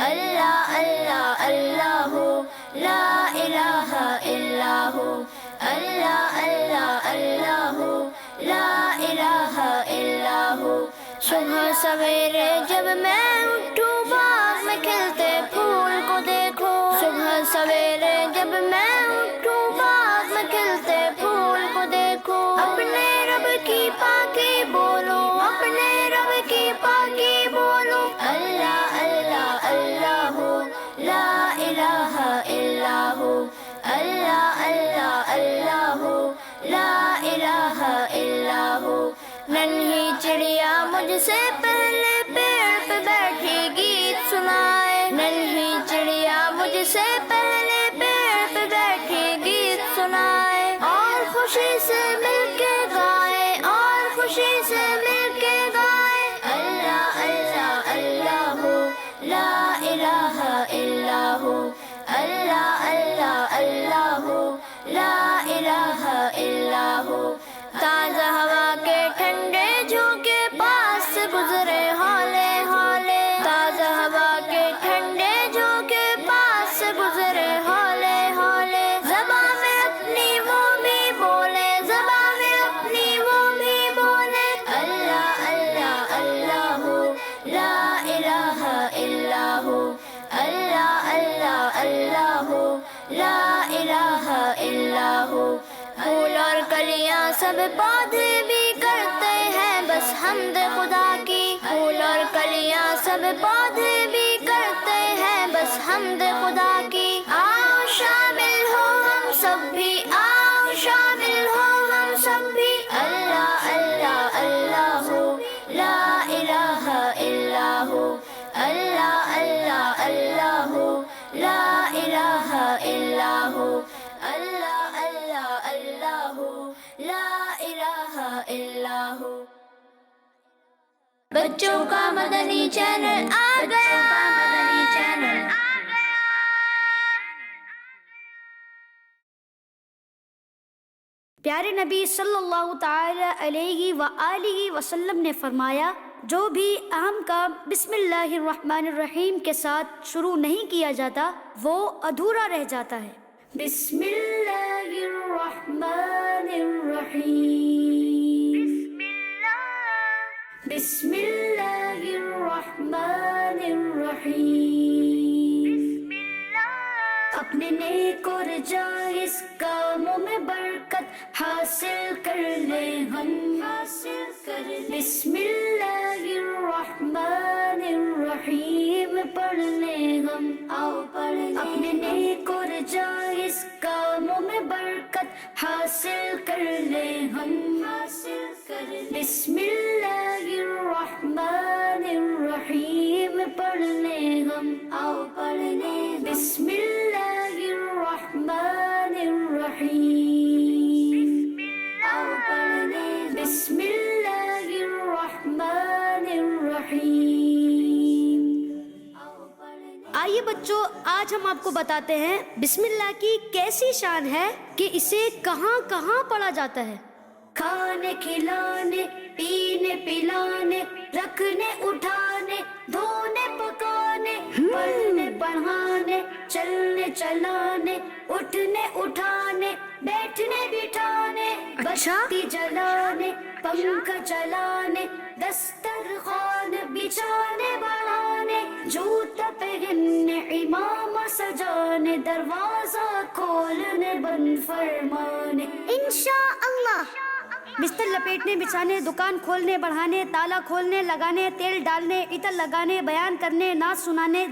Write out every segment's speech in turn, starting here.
اللہ اللہ اللہ لا الہ الا ہو، اللہ اللہ اللہ لا الہ الا ہو۔ صبح سویرے جب میں اٹھوں باغ میں کھلتے پھول کو دیکھو، صبح سویرے جب میں اٹھوں باغ میں کھلتے پھول کو دیکھو، اپنے رب کی پاکی بولو، اپنے رب کی پاکی بولو، اللہ اللہ اللہ لا الہ الا ہو، اللہ اللہ اللہ لا الہ الا ہو۔ ننھی چڑیا مجھ سے پہلے پیڑ پہ بیٹھی گیت سنائے، ننھی چڑیا مجھ سے پہلے پیڑ پہ بیٹھی گیت سنائے، اور خوشی سے مل کے گائے، اور خوشی سے مل کے گائے، اللہ اللہ اللہ لا الہ الا ہو، اللہ اللہ اللہ لا الہ الا ہو۔ تازہ ہوا کے ٹھنڈے جھونکے پاس سے گزرے ہولے ہولے، تازہ ہوا کے ٹھنڈے جھونکے پاس سے گزرے ہولے ہولے، زباں میں اپنی وہ بھی بولے، زباں میں اپنی وہ بھی بولے، اللہ اللہ اللہ لا الہ الا ہو، اللہ اللہ اللہ لا الہ الا ہو۔ پھول اور کلیاں سب پودے بھی کرتے ہیں بس حمد خدا کی، پھول اور کلیاں سب پودے بھی کرتے ہیں بس حمد خدا کی، آؤ شامل ہو ہم سب بھی، آؤ شامل ہو ہم سب بھی، اللہ اللہ اللہ لا الہ الا ہو، اللہ اللہ اللہ لا الہ الا ہو، اللہ اللہ اللہ لا الہ الا ہو۔ بچوں کا مدنی چینل آ گیا، مدنی چینل آ گیا۔ پیارے نبی صلی اللہ تعالی علیہ وآلہ وسلم نے فرمایا، جو بھی اہم کام بسم اللہ الرحمن الرحیم کے ساتھ شروع نہیں کیا جاتا وہ ادھورا رہ جاتا ہے۔ بسم اللہ الرحمن الرحیم، بسم اللہ الرحمن الرحیم، اپنے نیک اور جائز کاموں میں برکت حاصل کر لیں ہم، حاصل کر لیں۔ بسم اللہ الرحمن الرحیم پڑھ لیں ہم، آؤ پڑھ لیں، اپنے نیک اور جائز کاموں میں برکت حاصل کر لیں ہم، حاصل کر لیں۔ بسم اللہ الرحمن الرحیم پڑھ لیں ہم، آؤ پڑھ لیں، بسم اللہ الرحمن الرحیم، آؤ پڑھ لیں، بسم اللہ الرحمن الرحیم۔ آئیے بچوں، آج ہم آپ کو بتاتے ہیں بسم اللہ کی کیسی شان ہے کہ اسے کہاں کہاں پڑھا جاتا ہے۔ کھانے کھلانے، پینے پلانے، رکھنے اٹھانے، دھونے پکانے، پڑھنے پڑھانے، چلنے چلانے، اٹھنے اٹھانے، بیٹھنے بٹھانے، بتی جلانے، پنکھا چلانے، دسترخوان بچھانے بڑھانے، جوتا پہننے، امام سجانے، دروازہ کھولنے بند فرمانے، انشاءاللہ۔ بستر لپیٹنے بچھانے، دکان کھولنے بڑھانے، تالا کھولنے لگانے، تیل ڈالنے، عطر لگانے، بیان کرنے، نعت سنانے،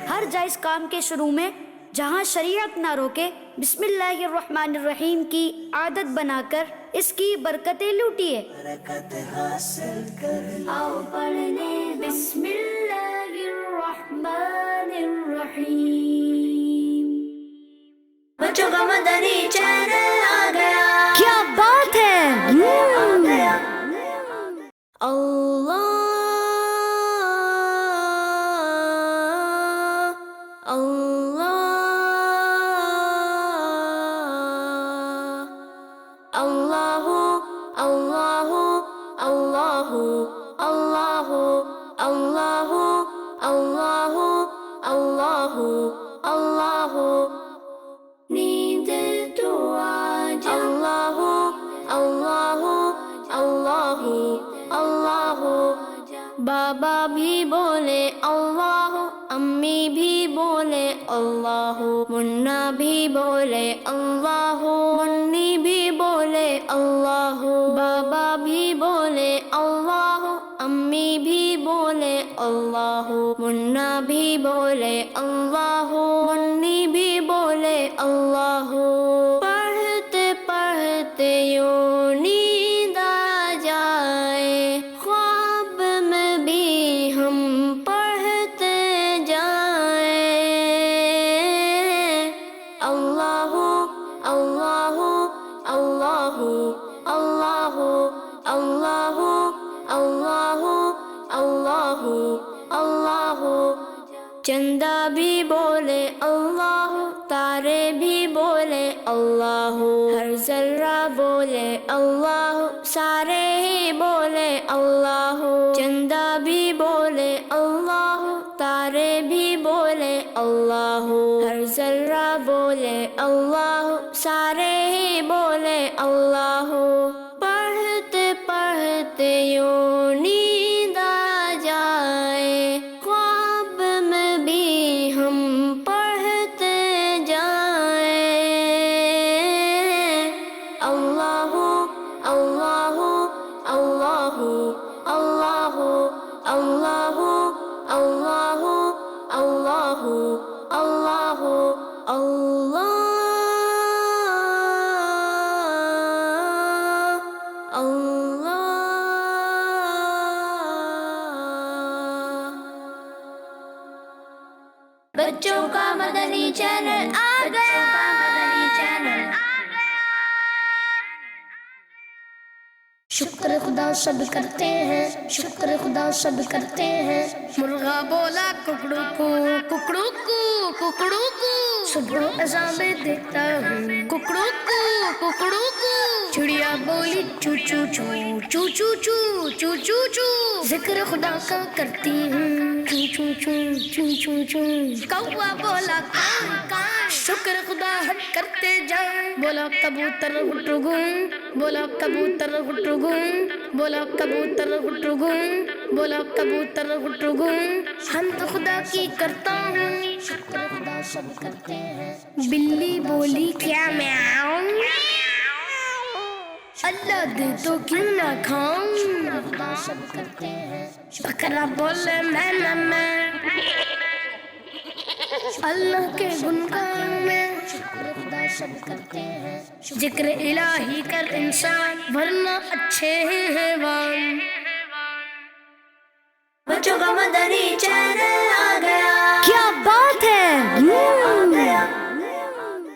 ہر جائز کام کے شروع میں جہاں شریعت نہ روکے بسم اللہ الرحمن الرحیم کی عادت بنا کر اس کی برکتیں لوٹیے۔ برکت حاصل کر آؤ پڑھنے بسم اللہ الرحمن الرحیم۔ بچوں کا مدنی چینل آ گیا، کیا بات ہے! آ گیا۔ اللہ اللہ اللہ اللہ اللہ اللہ اللہ بابا بھی بولے اللہ، امی بھی بولے اللہ، منا بھی بولے اللہ، منی بھی بولے اللہ، بابا بھی بولے اللہ، امی بھی بولے اللہ، منا بھی بولے اللہ، منی بھی بولے اللہ۔ پڑھتے پڑھتے یوں نیند آ جائے، خواب میں بھی ہم پڑھتے جائیں، اللہ اللہ اللہ اللہ اللہ اللہ اللہ اللہ۔ چندہ بھی بولے اللہ، تارے بھی بولے اللہ، ہر ذرہ بولے اللہ، سارے ہی بولے اللہ۔ چندہ بھی بولے اللہ، تارے بھی بولے اللہ، ہر ذرہ بولے اللہ، سارے ہی بولے اللہ۔ پڑھتے پڑھتے یوں نیند آ جائے، خواب میں بھی ہم پڑھتے جائیں، اللہ اللہ اللہ اللہ اللہ اللہ اللہ اللہ اللہ اللہ۔ بچوں کا مدنی چینل آ گیا، شکر خدا سب کرتے ہیں، شکر خدا سب کرتے ہیں۔ مرغا بولا ککڑو کو، ککڑو کو، ککڑو کو، صبح اذان میں دیتا ہوں، ککڑو کو، ککڑو کو۔ چڑیا بولی چو چو چو، چو چو چو، چو چو چو، ذکر خدا کا کرتی ہوں، چو چو چو، چو چو چو۔ کوا بولا کان کان، شکر خدا ہم کرتے جائیں، بولا کبوتر گٹرگوں، بولا کبوتر گٹرگوں، بولا کبوتر گٹرگوں، بولا کبوتر گٹرگوں۔ حمد خدا کی کرتا ہوں، شکر خدا سب کرتے ہیں۔ بلی بولی کیا میاؤں، اللہ دے تو کیوں نہ کھاؤں، شکر خدا سب کرتے ہیں۔ بکرا بولے میں نہ میں، اللہ کے گنگان میں، شکر خدا سب کرتے ہیں۔ ذکر الہی کر انسان، ورنہ اچھے ہیں حیوان۔ بچوں کا مدنی چینل